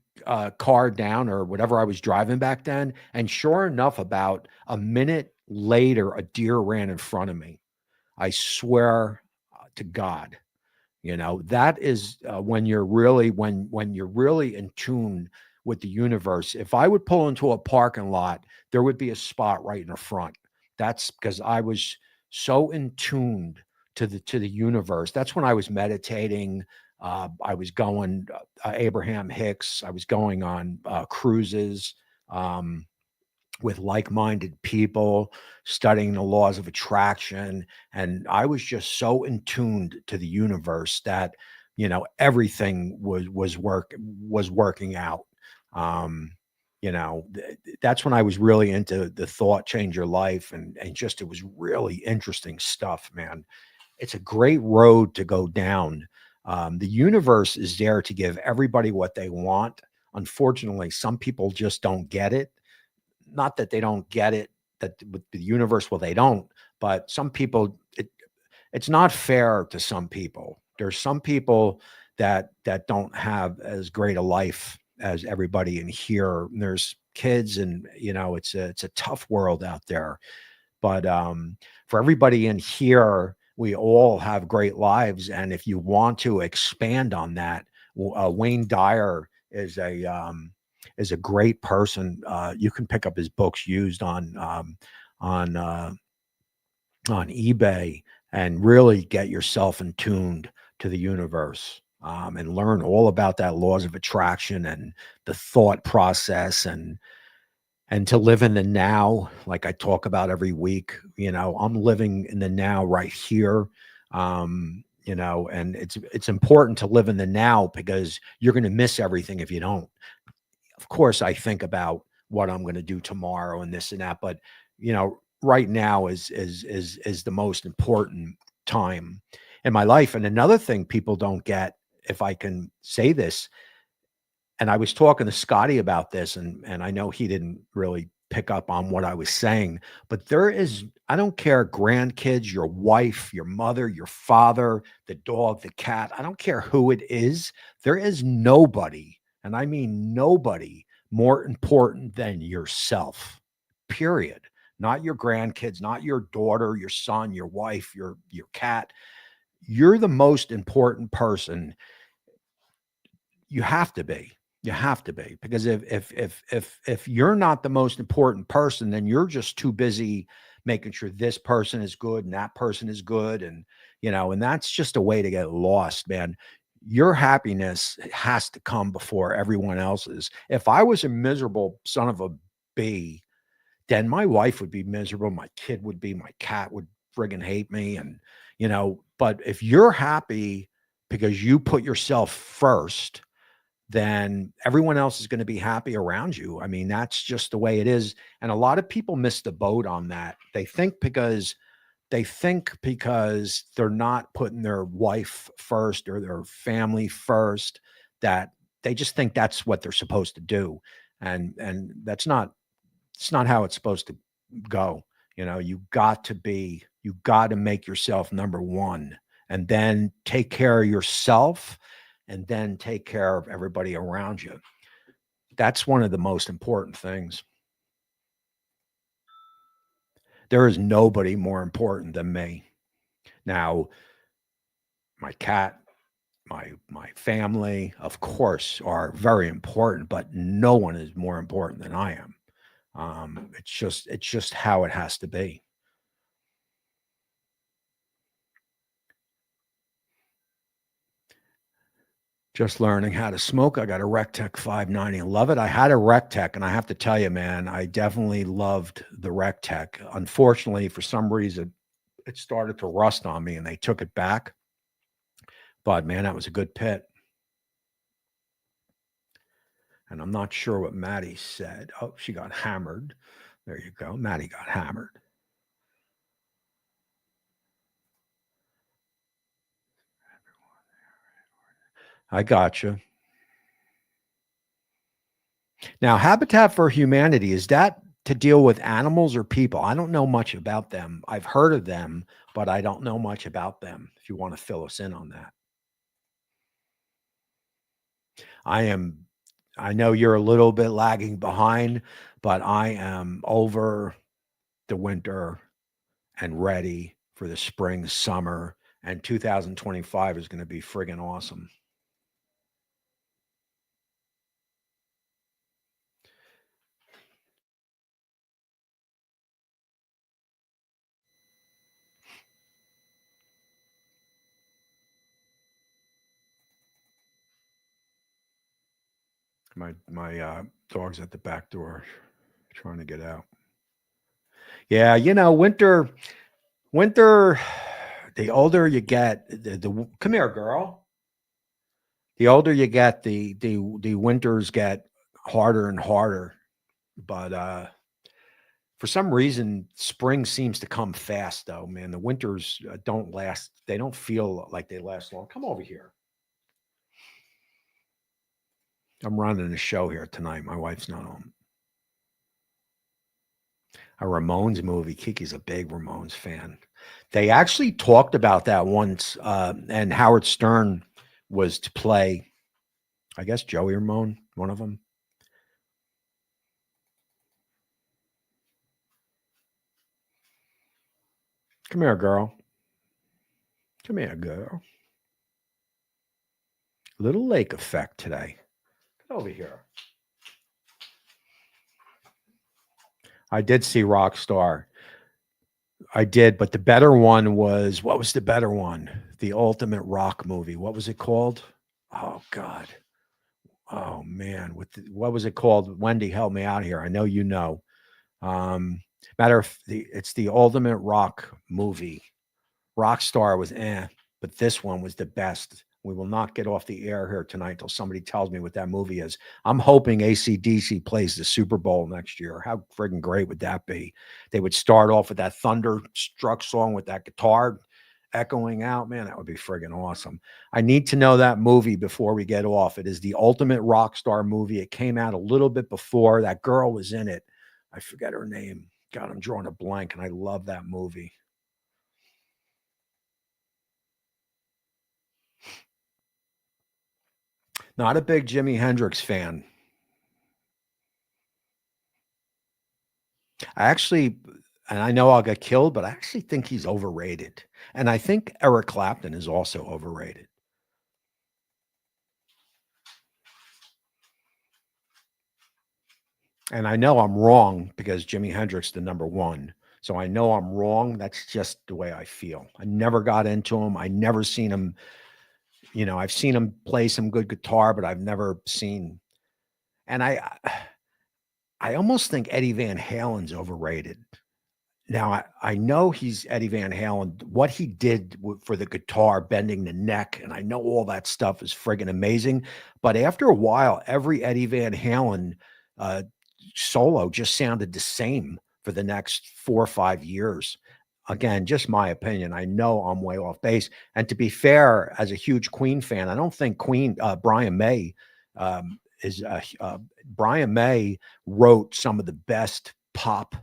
car down or whatever I was driving back then. And sure enough, about a minute later, a deer ran in front of me. I swear to God. That is when you're really when you're really in tune with the universe. If I would pull into a parking lot, there would be a spot right in the front. That's because I was so in tuned to the universe. That's when I was meditating. I was going Abraham Hicks. I was going on cruises. Um, with like-minded people, studying the laws of attraction, and I was just so in tuned to the universe that everything was working out. Um, that's when I was really into the thought change your life, and just it was really interesting stuff, man. It's a great road to go down. The universe is there to give everybody what they want. Unfortunately, some people just don't get it. Not that they don't get it, that with the universe, well, they don't, but some people, it's not fair to some people. There's some people that don't have as great a life as everybody in here. And there's kids, and it's a tough world out there. But for everybody in here, we all have great lives. And if you want to expand on that, Wayne Dyer is a great person. You can pick up his books used on on eBay and really get yourself in tuned to the universe, and learn all about that laws of attraction and the thought process, and to live in the now, like I talk about every week. I'm living in the now right here. And it's important to live in the now because you're going to miss everything if you don't. Of course, I think about what I'm going to do tomorrow and this and that, but right now is the most important time in my life. And another thing people don't get, if I can say this, and I was talking to Scotty about this, and I know he didn't really pick up on what I was saying, but there is, I don't care, grandkids, your wife, your mother, your father, the dog, the cat, I don't care who it is. There is nobody, and I mean nobody, more important than yourself. Period. Not your grandkids, not your daughter, your son, your wife, your cat. You're the most important person. You have to be. You have to be, because if you're not the most important person, then you're just too busy making sure this person is good and that person is good, and that's just a way to get lost, man. Your happiness has to come before everyone else's. If I was a miserable son of a bee, then my wife would be miserable, my kid would be, my cat would friggin' hate me, but if you're happy because you put yourself first, then everyone else is going to be happy around you. I mean, that's just the way it is. And a lot of people miss the boat on that. They think because they're not putting their wife first or their family first, that they just think that's what they're supposed to do. And that's not, it's not how it's supposed to go. You got to make yourself number one, and then take care of yourself, and then take care of everybody around you. That's one of the most important things. There is nobody more important than me. Now, my cat, my family, of course, are very important, but no one is more important than I am. It's just how it has to be. Just learning how to smoke. I got a Rectech 590. I love it. I had a Rectech, and I have to tell you, man, I definitely loved the Rectech. Unfortunately, for some reason, it started to rust on me, and they took it back. But man, that was a good pit. And I'm not sure what Maddie said. Oh, she got hammered. There you go. Maddie got hammered. I gotcha. Now, Habitat for Humanity, is that to deal with animals or people? I don't know much about them. I've heard of them, but I don't know much about them. If you want to fill us in on that. I am I know you're a little bit lagging behind, but I am over the winter and ready for the spring, summer, and 2025 is going to be friggin' awesome. My dog's at the back door trying to get out. Yeah, winter, the older you get, come here, girl. The older you get, the winters get harder and harder. But for some reason, spring seems to come fast, though. Man, the winters don't last. They don't feel like they last long. Come over here. I'm running a show here tonight. My wife's not home. A Ramones movie. Kiki's a big Ramones fan. They actually talked about that once, and Howard Stern was to play, I guess, Joey Ramone, one of them. Come here, girl. Come here, girl. Little lake effect today. Get over here. I did see Rockstar. I did, but the better one was, what was the better one? The Ultimate Rock movie. What was it called? Oh God. Oh man. What was it called? Wendy, help me out here. I know you know. Matter of it's the Ultimate Rock movie. Rockstar was but this one was the best. We will not get off the air here tonight until somebody tells me what that movie is. I'm hoping AC/DC plays the Super Bowl next year. How friggin' great would that be? They would start off with that thunderstruck song with that guitar echoing out. Man, that would be friggin' awesome. I need to know that movie before we get off. It is the Ultimate Rockstar movie. It came out a little bit before. That girl was in it. I forget her name. God, I'm drawing a blank, and I love that movie. Not a big Jimi Hendrix fan. I actually, and I know I'll get killed, but I actually think he's overrated. And I think Eric Clapton is also overrated. And I know I'm wrong because Jimi Hendrix the number one. So I know I'm wrong. That's just the way I feel. I never got into him. I never seen him. I've seen him play some good guitar, but I've never seen. And I almost think Eddie Van Halen's overrated. Now, I know he's Eddie Van Halen. What he did for the guitar, bending the neck, and I know all that stuff is friggin' amazing. But after a while, every Eddie Van Halen uh, solo just sounded the same for the next 4 or 5 years. Again, just my opinion. I know I'm way off base. And to be fair, as a huge Queen fan, I don't think Brian May is. Brian May wrote some of the best pop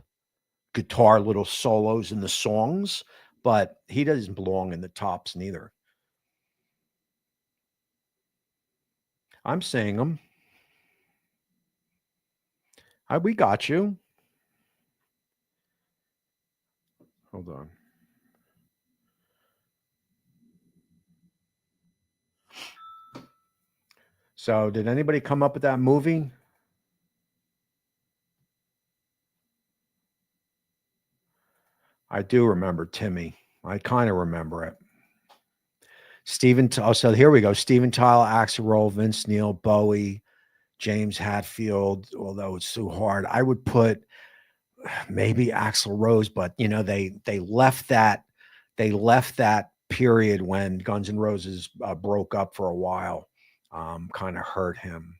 guitar little solos in the songs, but he doesn't belong in the tops neither. I'm saying them. We got you. Hold on. So, did anybody come up with that movie? I do remember Timmy. I kind of remember it. So here we go. Steven Tyler, Axl Rose, Vince Neil, Bowie, James Hetfield. Although it's too hard, I would put maybe Axl Rose, but they left that period when Guns N' Roses broke up for a while, kind of hurt him.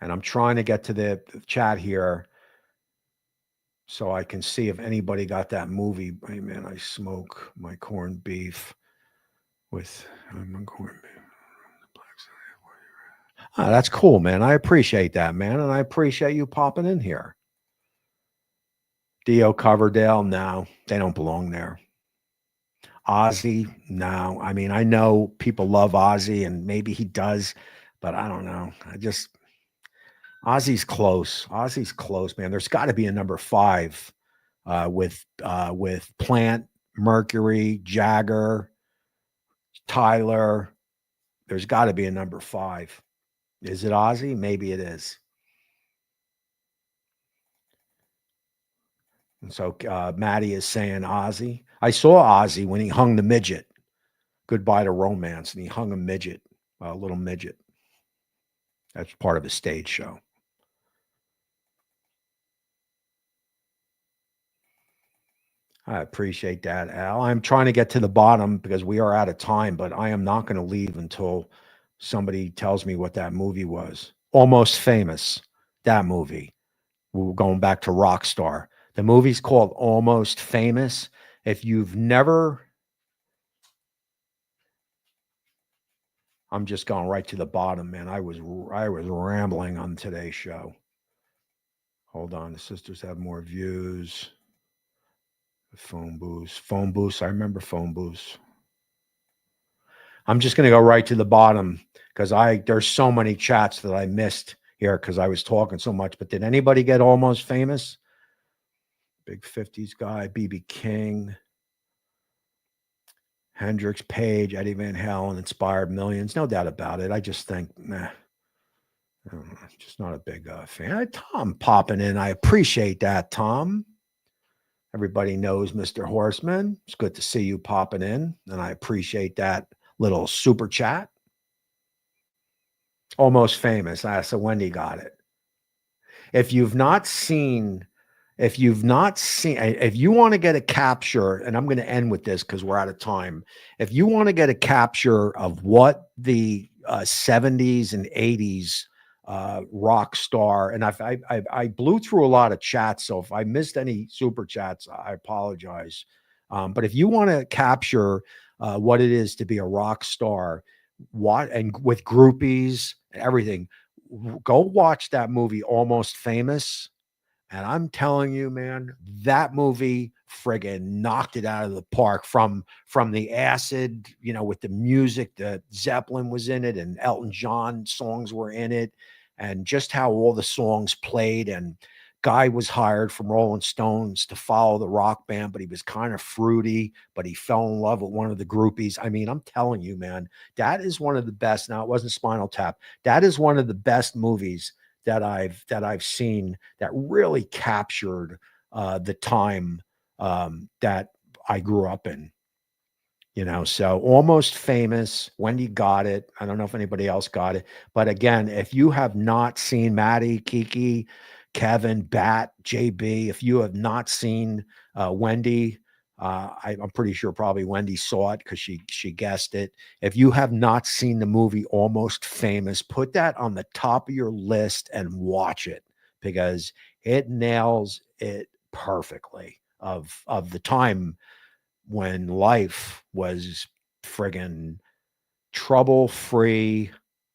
And I'm trying to get to the chat here so I can see if anybody got that movie. Hey man, I smoke my corned beef. with that's cool, man. I appreciate that, man. And I appreciate you popping in here. Dio Coverdale, no, they don't belong there. Ozzy, no. I mean, I know people love Ozzy and maybe he does, but I don't know. Ozzy's close. Ozzy's close, man. There's got to be a number 5 with Plant, Mercury, Jagger, Tyler. There's got to be a number 5. Is it Ozzy? Maybe it is. And so Maddie is saying Ozzy. I saw Ozzy when he hung the midget. Goodbye to Romance, and he hung a midget, a little midget. That's part of a stage show. I appreciate that, Al. I'm trying to get to the bottom because we are out of time, but I am not going to leave until somebody tells me what that movie was. Almost Famous, that movie. We're going back to Rockstar. The movie's called Almost Famous. If you've never, I'm just going right to the bottom, man. I was rambling on today's show. Hold on, the sisters have more views. Phone booths. I remember phone booths. I'm just going to go right to the bottom because there's so many chats that I missed here because I was talking so much. But did anybody get Almost Famous? Big 50s guy, BB King, Hendrix, Page, Eddie Van Halen, inspired millions. No doubt about it. I just think, just not a big fan. Tom popping in. I appreciate that, Tom. Everybody knows Mr. Horseman. It's good to see you popping in, and I appreciate that little super chat. Almost Famous. So Wendy got it. If you want to get a capture, and I'm going to end with this because we're out of time. If you want to get a capture of what the 70s and 80s rock star, and I blew through a lot of chats, so if I missed any super chats, I apologize. But if you want to capture what it is to be a rock star, and with groupies and everything, go watch that movie Almost Famous. And I'm telling you, man, that movie friggin' knocked it out of the park from the acid, with the music. The Zeppelin was in it and Elton John songs were in it, and just how all the songs played. And Guy was hired from Rolling Stones to follow the rock band, but he was kind of fruity, but he fell in love with one of the groupies. I mean, I'm telling you, man, that is one of the best. Now, it wasn't Spinal Tap. That is one of the best movies that I've seen that really captured the time that I grew up in. So Almost Famous. Wendy got it. I don't know if anybody else got it, but again, if you have not seen Maddie, Kiki, Kevin, Bat, JB, if you have not seen Wendy, I'm pretty sure probably Wendy saw it because she guessed it. If you have not seen the movie Almost Famous, put that on the top of your list and watch it because it nails it perfectly of the time when life was friggin' trouble-free,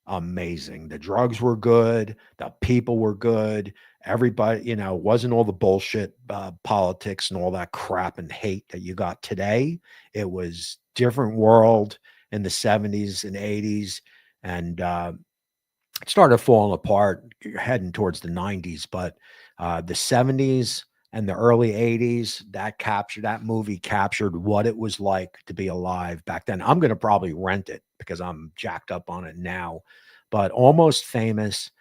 amazing. The drugs were good. The people were good. Everybody, it wasn't all the bullshit politics and all that crap and hate that you got today. It was different world in the 70s and 80s. And it started falling apart heading towards the 90s. But the 70s and the early 80s, that movie captured what it was like to be alive back then. I'm going to probably rent it because I'm jacked up on it now. But Almost Famous,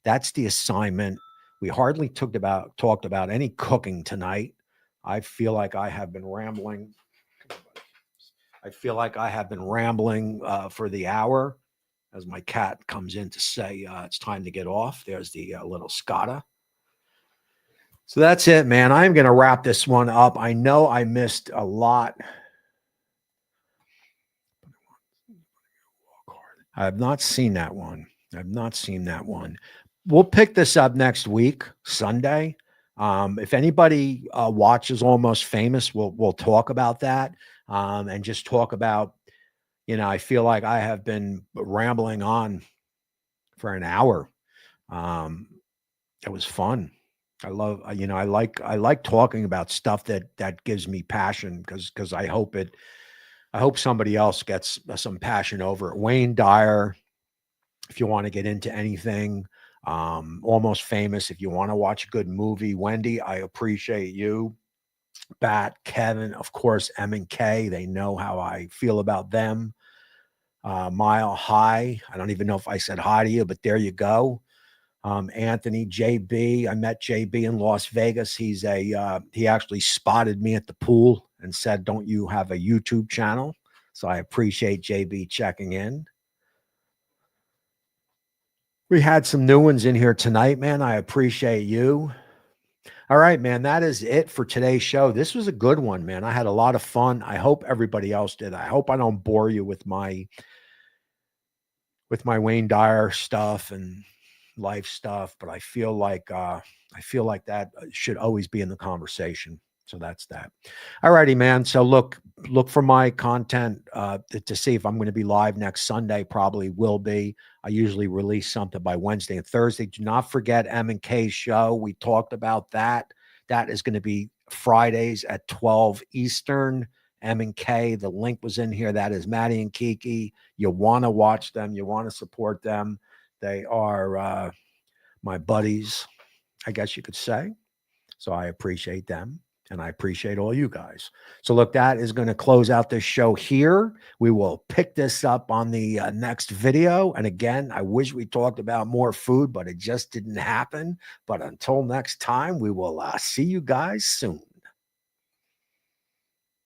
that's the assignment. We hardly talked about any cooking tonight. I feel like I have been rambling. For the hour as my cat comes in to say it's time to get off. There's the little Scotta. So that's it, man. I'm going to wrap this one up. I know I missed a lot. I have not seen that one. We'll pick this up next week, Sunday. If anybody watches Almost Famous, we'll talk about that and just talk about, I feel like I have been rambling on for an hour. Um, it was fun. I love, I like talking about stuff that gives me passion because I hope somebody else gets some passion over it. Wayne Dyer, if you want to get into anything, Almost Famous, if you want to watch a good movie. Wendy, I appreciate you. Bat, Kevin, of course, M and K. They know how I feel about them. Mile High. I don't even know if I said hi to you, but there you go. Anthony, JB. I met JB in Las Vegas. He actually spotted me at the pool and said, "Don't you have a YouTube channel?" So I appreciate JB checking in. We had some new ones in here tonight, man. I appreciate you. All right, man. That is it for today's show. This was a good one, man. I had a lot of fun. I hope everybody else did. I hope I don't bore you with my Wayne Dyer stuff and life stuff, but I feel like that should always be in the conversation. So that's that. All righty, man. So look for my content to see if I'm going to be live next Sunday. Probably will be. I usually release something by Wednesday and Thursday. Do not forget M&K's show. We talked about that. That is going to be Fridays at 12 Eastern. M&K. The link was in here. That is Maddie and Kiki. You want to watch them. You want to support them. They are my buddies, I guess you could say. So I appreciate them. And I appreciate all you guys. So look, that is going to close out this show here. We will pick this up on the next video. And again, I wish we talked about more food, but it just didn't happen. But until next time, we will see you guys soon.